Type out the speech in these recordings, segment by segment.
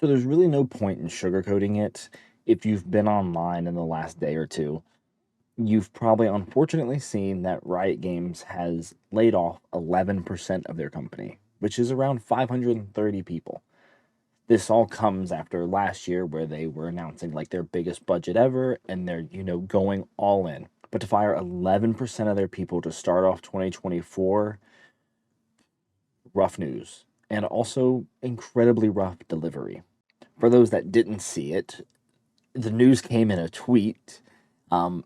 So there's really no point in sugarcoating it. If you've been online in the last day or two, you've probably unfortunately seen that Riot Games has laid off 11% of their company, which is around 530 people. This all comes after last year where they were announcing like their biggest budget ever and they're, going all in. But to fire 11% of their people to start off 2024, rough news. And also incredibly rough delivery. For those that didn't see it, the news came in a tweet. Um,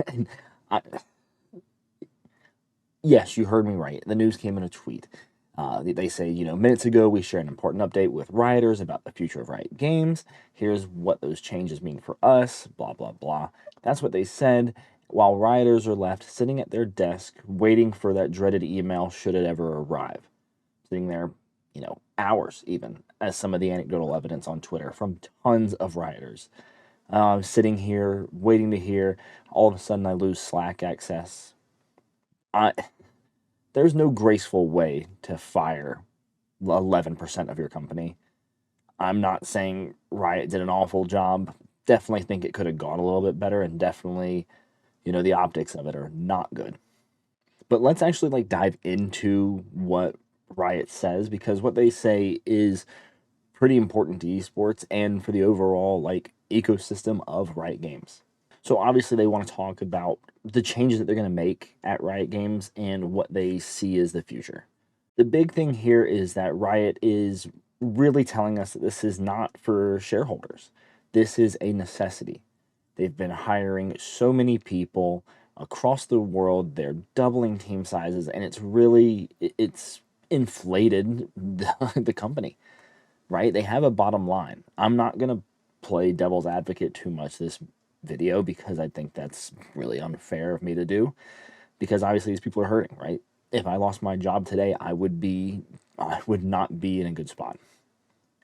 and I, yes, you heard me right. The news came in a tweet. They say, minutes ago we shared an important update with rioters about the future of Riot Games. Here's what those changes mean for us, blah, blah, blah. That's what they said, while rioters are left sitting at their desk waiting for that dreaded email should it ever arrive. Sitting there, hours even, as some of the anecdotal evidence on Twitter from tons of rioters. Sitting here waiting to hear. All of a sudden, I lose Slack access. I There's no graceful way to fire 11% of your company. I'm not saying Riot did an awful job. Definitely think it could have gone a little bit better, and definitely, the optics of it are not good. But let's actually dive into what Riot says, because what they say is pretty important to esports and for the overall ecosystem of Riot Games. So obviously they want to talk about the changes that they're going to make at Riot Games and what they see as the future. The big thing here is that Riot is really telling us that this is not for shareholders. This is a necessity. They've been hiring so many people across the world. They're doubling team sizes, and it's inflated the company, right? They have a bottom line. I'm not going to play devil's advocate too much this video because I think that's really unfair of me to do, because obviously these people are hurting, right? If I lost my job today, I would not be in a good spot.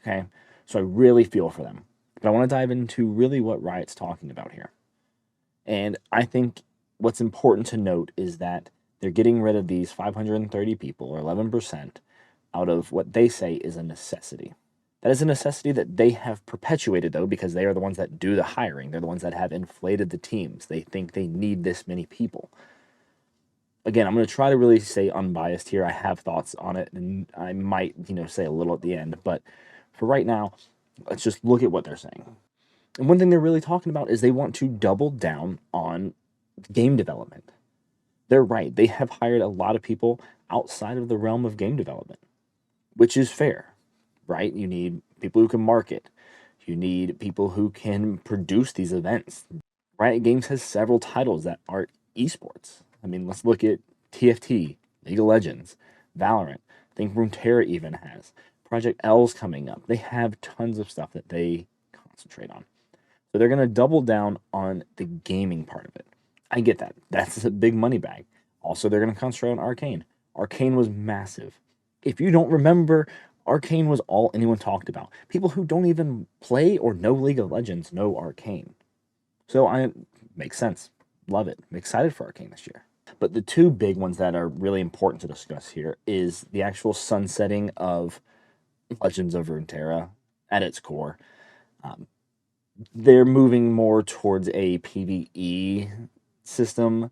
Okay? So I really feel for them. But I want to dive into really what Riot's talking about here. And I think what's important to note is that they're getting rid of these 530 people, or 11%, out of what they say is a necessity. That is a necessity that they have perpetuated, though, because they are the ones that do the hiring. They're the ones that have inflated the teams. They think they need this many people. Again, I'm going to try to really stay unbiased here. I have thoughts on it, and I might, say a little at the end. But for right now, let's just look at what they're saying. And one thing they're really talking about is they want to double down on game development. They're right. They have hired a lot of people outside of the realm of game development, which is fair, right? You need people who can market. You need people who can produce these events. Riot Games has several titles that are esports. I mean, let's look at TFT, League of Legends, Valorant. I think Runeterra even has. Project L's coming up. They have tons of stuff that they concentrate on. So they're going to double down on the gaming part of it. I get that. That's a big money bag. Also, they're going to concentrate on Arcane. Arcane was massive. If you don't remember, Arcane was all anyone talked about. People who don't even play or know League of Legends know Arcane. So makes sense. Love it. I'm excited for Arcane this year. But the two big ones that are really important to discuss here is the actual sunsetting of Legends of Runeterra at its core. They're moving more towards a PvE system.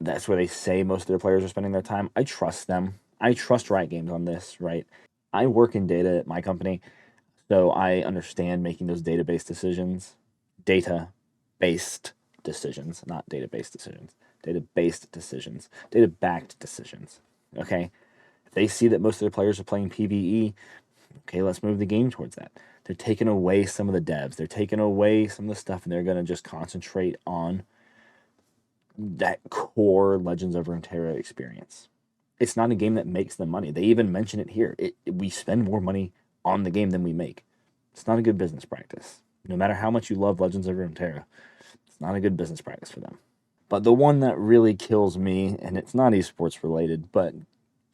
That's where they say most of their players are spending their time. I trust them. I trust Riot Games on this, right? I work in data at my company, so I understand making those database decisions, data-based decisions, not database decisions, data-based decisions, data-backed decisions, okay? If they see that most of their players are playing PvE, okay, let's move the game towards that. They're taking away some of the devs. They're taking away some of the stuff, and they're going to just concentrate on that core Legends of Runeterra experience. It's not a game that makes them money. They even mention it here. We spend more money on the game than we make. It's not a good business practice. No matter how much you love Legends of Runeterra, it's not a good business practice for them. But the one that really kills me, and it's not esports related, but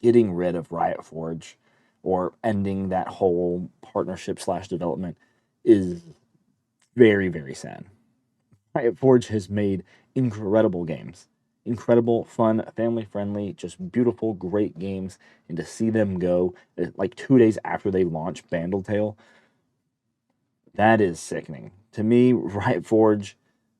getting rid of Riot Forge or ending that whole partnership / development is very, very sad. Riot Forge has made incredible games. incredible, fun, family-friendly, just beautiful, great games. And to see them go, like 2 days after they launch Bandletale, that is sickening. To me, Riot Forge,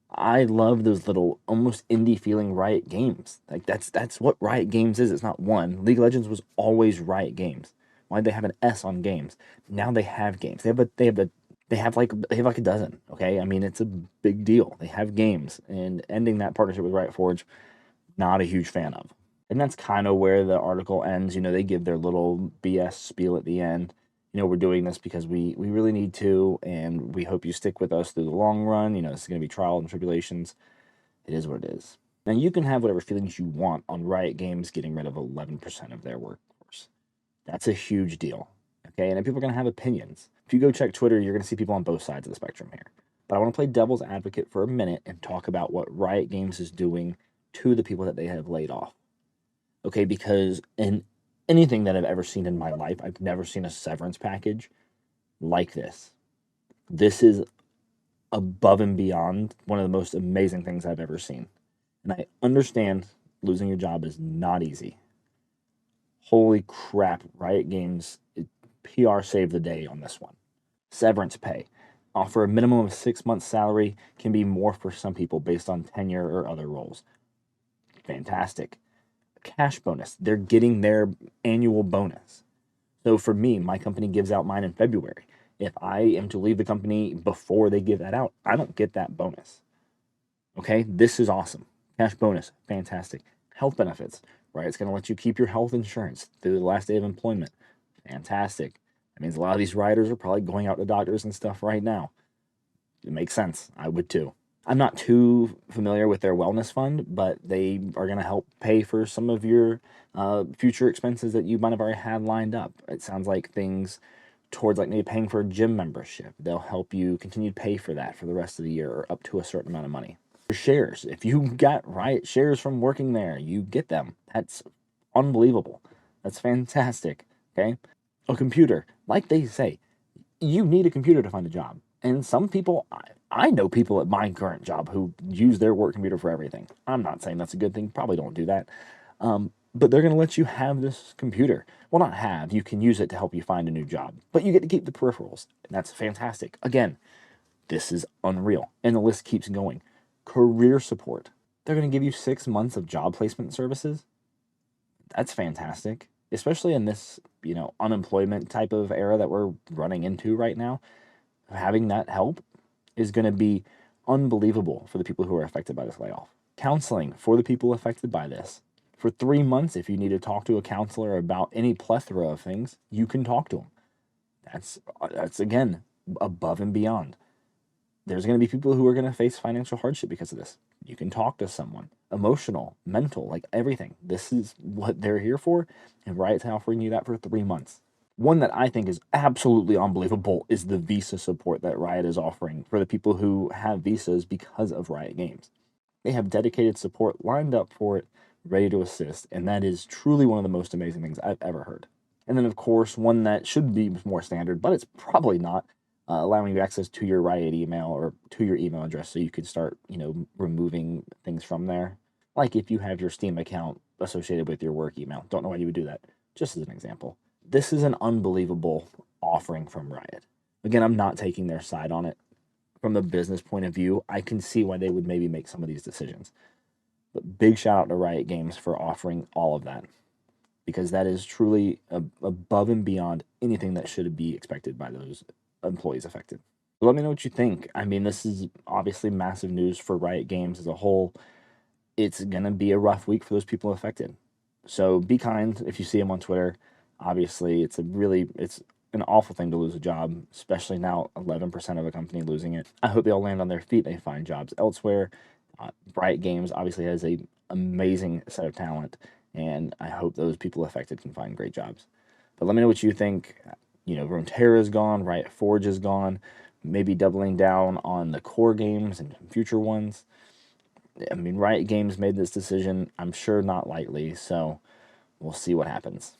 I love those little almost indie feeling Riot games. Like that's what Riot Games is. It's not one. League of Legends was always Riot Games. Why'd they have an S on games? Now they have games. They have like a dozen. Okay, I mean it's a big deal. They have games, and ending that partnership with Riot Forge, not a huge fan of. And that's kind of where the article ends. They give their little BS spiel at the end. We're doing this because we really need to, and we hope you stick with us through the long run. It's going to be trial and tribulations. It is what it is. Now, you can have whatever feelings you want on Riot Games getting rid of 11% of their workforce. That's a huge deal. Okay, and people are going to have opinions. If you go check Twitter, you're going to see people on both sides of the spectrum here. But I want to play devil's advocate for a minute and talk about what Riot Games is doing to the people that they have laid off. Okay, because in anything that I've ever seen in my life, I've never seen a severance package like this. This is above and beyond one of the most amazing things I've ever seen. And I understand losing your job is not easy. Holy crap, Riot Games, PR saved the day on this one. Severance pay. Offer a minimum of 6 months' salary, can be more for some people based on tenure or other roles. Fantastic. Cash bonus. They're getting their annual bonus. So for me, my company gives out mine in February. If I am to leave the company before they give that out, I don't get that bonus. Okay, this is awesome. Cash bonus, fantastic. Health benefits, right? It's going to let you keep your health insurance through the last day of employment. Fantastic. That means a lot of these riders are probably going out to doctors and stuff right now. It makes sense. I would too. I'm not too familiar with their wellness fund, but they are going to help pay for some of your future expenses that you might have already had lined up. It sounds like things towards like maybe paying for a gym membership. They'll help you continue to pay for that for the rest of the year or up to a certain amount of money. For shares, if you got Riot shares from working there, you get them. That's unbelievable. That's fantastic. Okay. A computer, like they say, you need a computer to find a job. And some people, I know people at my current job who use their work computer for everything. I'm not saying that's a good thing. Probably don't do that. But they're going to let you have this computer. Well, not have. You can use it to help you find a new job. But you get to keep the peripherals. And that's fantastic. Again, this is unreal. And the list keeps going. Career support. They're going to give you 6 months of job placement services. That's fantastic. Especially in this, unemployment type of era that we're running into right now. Having that help is going to be unbelievable for the people who are affected by this layoff. Counseling for the people affected by this. For 3 months, if you need to talk to a counselor about any plethora of things, you can talk to them. That's again, above and beyond. There's going to be people who are going to face financial hardship because of this. You can talk to someone. Emotional, mental, like everything. This is what they're here for, and Riot's offering you that for 3 months. One that I think is absolutely unbelievable is the visa support that Riot is offering for the people who have visas because of Riot Games. They have dedicated support lined up for it, ready to assist, and that is truly one of the most amazing things I've ever heard. And then, of course, one that should be more standard, but it's probably not, allowing you access to your Riot email or to your email address so you could start, removing things from there. Like if you have your Steam account associated with your work email. Don't know why you would do that, just as an example. This is an unbelievable offering from Riot. Again, I'm not taking their side on it. From the business point of view, I can see why they would maybe make some of these decisions. But big shout out to Riot Games for offering all of that, because that is truly above and beyond anything that should be expected by those employees affected. Let me know what you think. I mean, this is obviously massive news for Riot Games as a whole. It's going to be a rough week for those people affected. So be kind if you see them on Twitter. Obviously, it's an awful thing to lose a job, especially now 11% of a company losing it. I hope they all land on their feet. They find jobs elsewhere. Riot Games obviously has a amazing set of talent, and I hope those people affected can find great jobs. But let me know what you think. Runeterra is gone, Riot Forge is gone, maybe doubling down on the core games and future ones. I mean, Riot Games made this decision, I'm sure not lightly, so we'll see what happens.